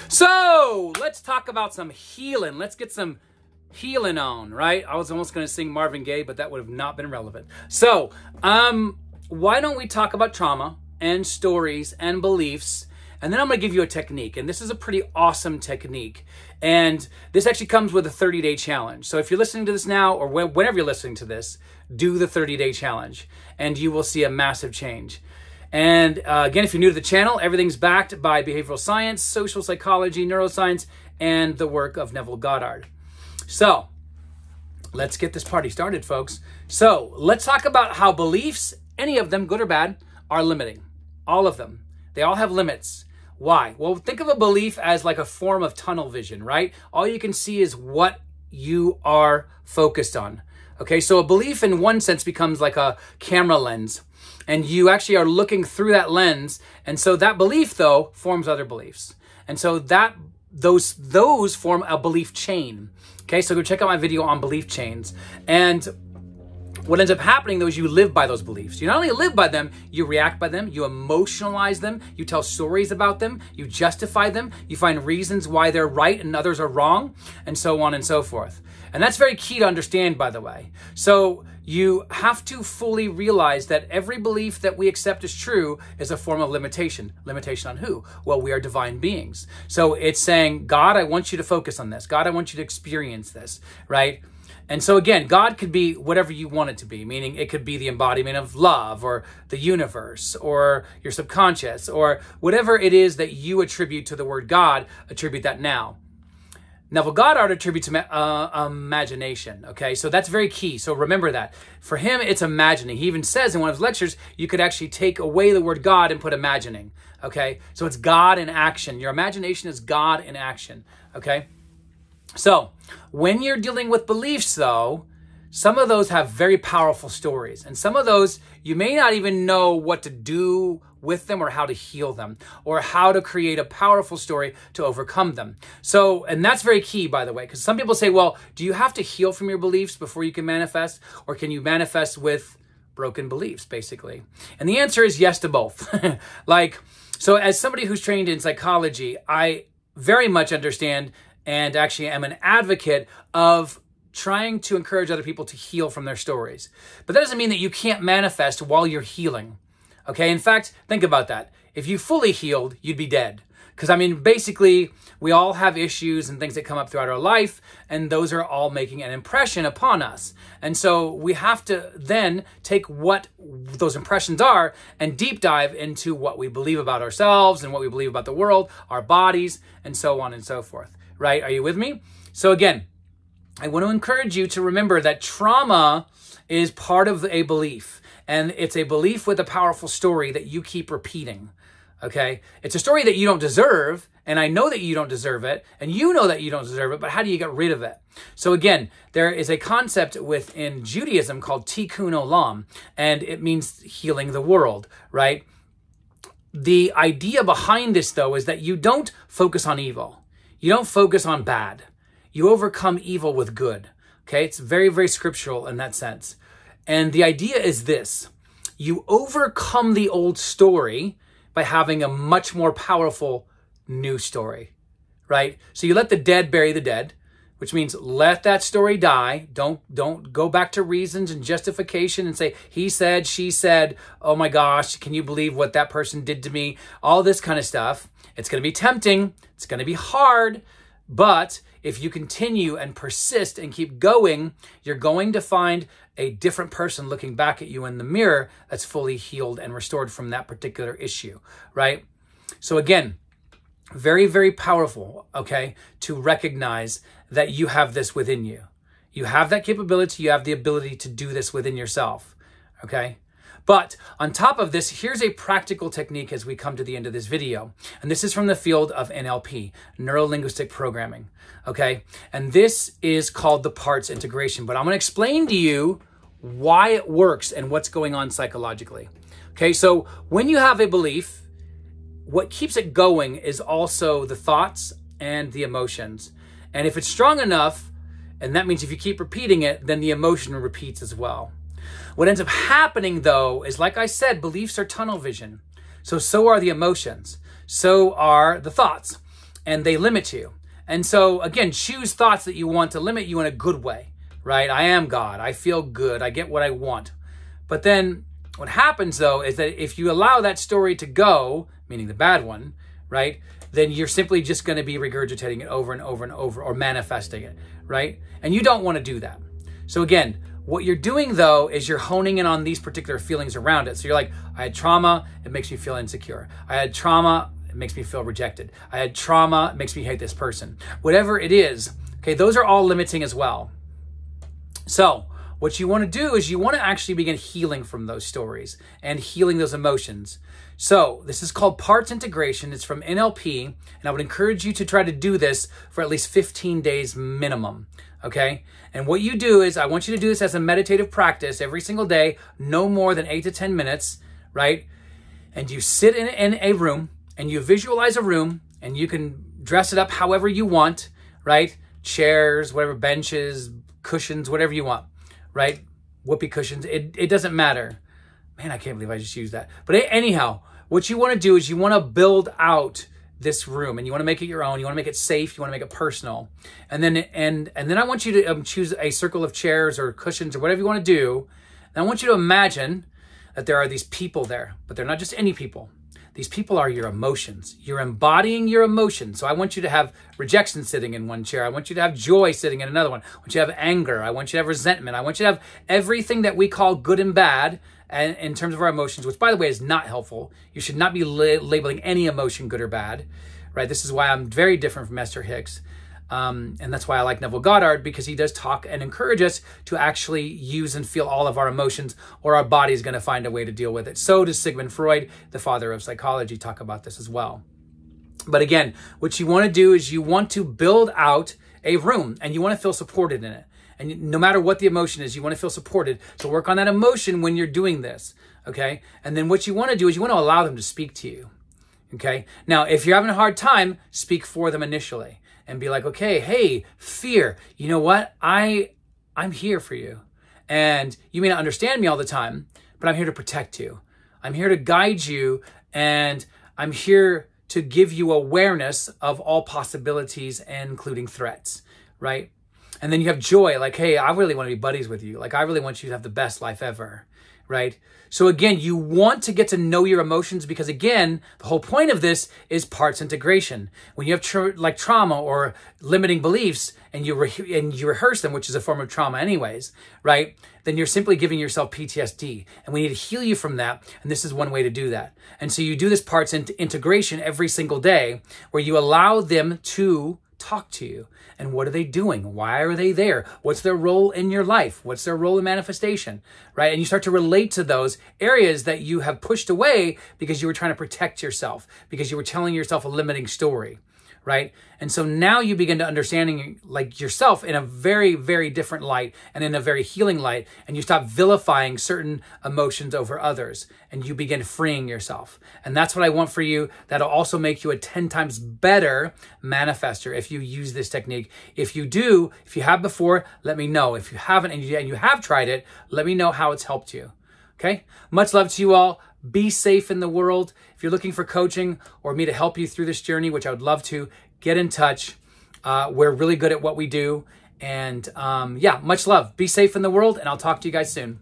So let's talk about some healing. Let's get some healing on, right? I was almost going to sing Marvin Gaye, but that would have not been relevant. So why don't we talk about trauma and stories and beliefs? And then I'm going to give you a technique. And this is a pretty awesome technique. And this actually comes with a 30-day challenge. So if you're listening to this now, or whenever you're listening to this, do the 30-day challenge and you will see a massive change. And again, if you're new to the channel, everything's backed by behavioral science, social psychology, neuroscience, and the work of Neville Goddard. So let's get this party started, folks. So let's talk about how beliefs, any of them, good or bad, are limiting. All of them. They all have limits. Why? Well, think of a belief as like a form of tunnel vision, right? All you can see is what you are focused on. Okay, so a belief in one sense becomes like a camera lens. And you actually are looking through that lens. And so that belief, though, forms other beliefs. And so those form a belief chain. Okay, so go check out my video on belief chains. And what ends up happening, though, is you live by those beliefs. You not only live by them, you react by them, you emotionalize them, you tell stories about them, you justify them, you find reasons why they're right and others are wrong, and so on and so forth. And that's very key to understand, by the way. So you have to fully realize that every belief that we accept as true is a form of limitation. Limitation on who? Well, we are divine beings. So it's saying, God, I want you to focus on this. God, I want you to experience this, right? And so again, God could be whatever you want it to be, meaning it could be the embodiment of love or the universe or your subconscious or whatever it is that you attribute to the word God, attribute that now. Neville Goddard attributes imagination, okay? So that's very key. So remember that. For him, it's imagining. He even says in one of his lectures, you could actually take away the word God and put imagining, okay? So it's God in action. Your imagination is God in action, okay? So when you're dealing with beliefs, though, some of those have very powerful stories. And some of those, you may not even know what to do with them or how to heal them or how to create a powerful story to overcome them. So, and that's very key, by the way, because some people say, well, do you have to heal from your beliefs before you can manifest, or can you manifest with broken beliefs, basically? And the answer is yes to both. So as somebody who's trained in psychology, I very much understand and actually am an advocate of trying to encourage other people to heal from their stories. But that doesn't mean that you can't manifest while you're healing. Okay, in fact, think about that. If you fully healed, you'd be dead. Because, I mean, basically, we all have issues and things that come up throughout our life, and those are all making an impression upon us. And so we have to then take what those impressions are and deep dive into what we believe about ourselves and what we believe about the world, our bodies, and so on and so forth. Right? Are you with me? So again, I want to encourage you to remember that trauma is part of a belief. And it's a belief with a powerful story that you keep repeating, okay? It's a story that you don't deserve, and I know that you don't deserve it, and you know that you don't deserve it, but how do you get rid of it? So again, there is a concept within Judaism called tikkun olam, and it means healing the world, right? The idea behind this, though, is that you don't focus on evil. You don't focus on bad. You overcome evil with good, okay? It's very, very scriptural in that sense. And the idea is this: you overcome the old story by having a much more powerful new story, right? So you let the dead bury the dead, which means let that story die. Don't go back to reasons and justification and say, he said, she said, oh my gosh, can you believe what that person did to me? All this kind of stuff. It's going to be tempting. It's going to be hard. But if you continue and persist and keep going, you're going to find a different person looking back at you in the mirror that's fully healed and restored from that particular issue, right? So again, very, very powerful, okay, to recognize that you have this within you. You have that capability. You have the ability to do this within yourself, okay? But on top of this, here's a practical technique as we come to the end of this video. And this is from the field of NLP, neuro-linguistic programming, okay? And this is called the parts integration. But I'm going to explain to you why it works and what's going on psychologically. Okay, so when you have a belief, what keeps it going is also the thoughts and the emotions. And if it's strong enough, and that means if you keep repeating it, then the emotion repeats as well. What ends up happening, though, is, like I said, beliefs are tunnel vision. So are the emotions. So are the thoughts. and they limit you. And so again, choose thoughts that you want to limit you in a good way, right? I am God. I feel good. I get what I want. But then what happens though is that if you allow that story to go, meaning the bad one, right? Then you're simply just going to be regurgitating it over and over and over, or manifesting it, right? And you don't want to do that. So again, what you're doing though is you're honing in on these particular feelings around it. So you're like, I had trauma, it makes me feel insecure. I had trauma, it makes me feel rejected. I had trauma, it makes me hate this person. Whatever it is, okay, those are all limiting as well. So what you want to do is you want to actually begin healing from those stories and healing those emotions. So this is called parts integration. It's from NLP, and I would encourage you to try to do this for at least 15 days minimum, okay? And what you do is I want you to do this as a meditative practice every single day, no more than 8 to 10 minutes, right? And you sit in a room and you visualize a room, and you can dress it up however you want, right? Chairs, whatever, benches, cushions, whatever you want, right? Whoopee cushions, it doesn't matter. Man, I can't believe I just used that. But anyhow, what you want to do is you want to build out this room, and you want to make it your own. You want to make it safe. You want to make it personal. And then I want you to choose a circle of chairs or cushions or whatever you want to do. And I want you to imagine that there are these people there, but they're not just any people. These people are your emotions. You're embodying your emotions. So I want you to have rejection sitting in one chair. I want you to have joy sitting in another one. I want you to have anger. I want you to have resentment. I want you to have everything that we call good and bad, and in terms of our emotions, which by the way is not helpful. You should not be labeling any emotion good or bad, right? This is why I'm very different from Esther Hicks. And that's why I like Neville Goddard, because he does talk and encourage us to actually use and feel all of our emotions, or our body's going to find a way to deal with it. So does Sigmund Freud, the father of psychology, talk about this as well. But again, what you want to do is you want to build out a room, and you want to feel supported in it. And no matter what the emotion is, you want to feel supported. So work on that emotion when you're doing this, okay? And then what you want to do is you want to allow them to speak to you, okay? Now, if you're having a hard time, speak for them initially. And be like, okay, hey, fear, you know what? I'm here for you. And you may not understand me all the time, but I'm here to protect you. I'm here to guide you, and I'm here to give you awareness of all possibilities, including threats, right? And then you have joy, like, hey, I really want to be buddies with you. Like, I really want you to have the best life ever, right? So again, you want to get to know your emotions, because again, the whole point of this is parts integration. When you have like trauma or limiting beliefs, and you rehearse them, which is a form of trauma anyways, right? Then you're simply giving yourself PTSD, and we need to heal you from that. And this is one way to do that. And so you do this parts integration every single day, where you allow them to talk to you. And what are they doing? Why are they there? What's their role in your life? What's their role in manifestation, right? And you start to relate to those areas that you have pushed away because you were trying to protect yourself, because you were telling yourself a limiting story, right? And so now you begin to understanding like yourself in a very, very different light, and in a very healing light, and you stop vilifying certain emotions over others, and you begin freeing yourself. And that's what I want for you. That'll also make you a 10 times better manifester if you use this technique. If you do, if you have before, let me know. If you haven't and you have tried it, let me know how it's helped you. Okay? Much love to you all. Be safe in the world. If you're looking for coaching or me to help you through this journey, which I would love to, get in touch. We're really good at what we do. And yeah, much love. Be safe in the world, and I'll talk to you guys soon.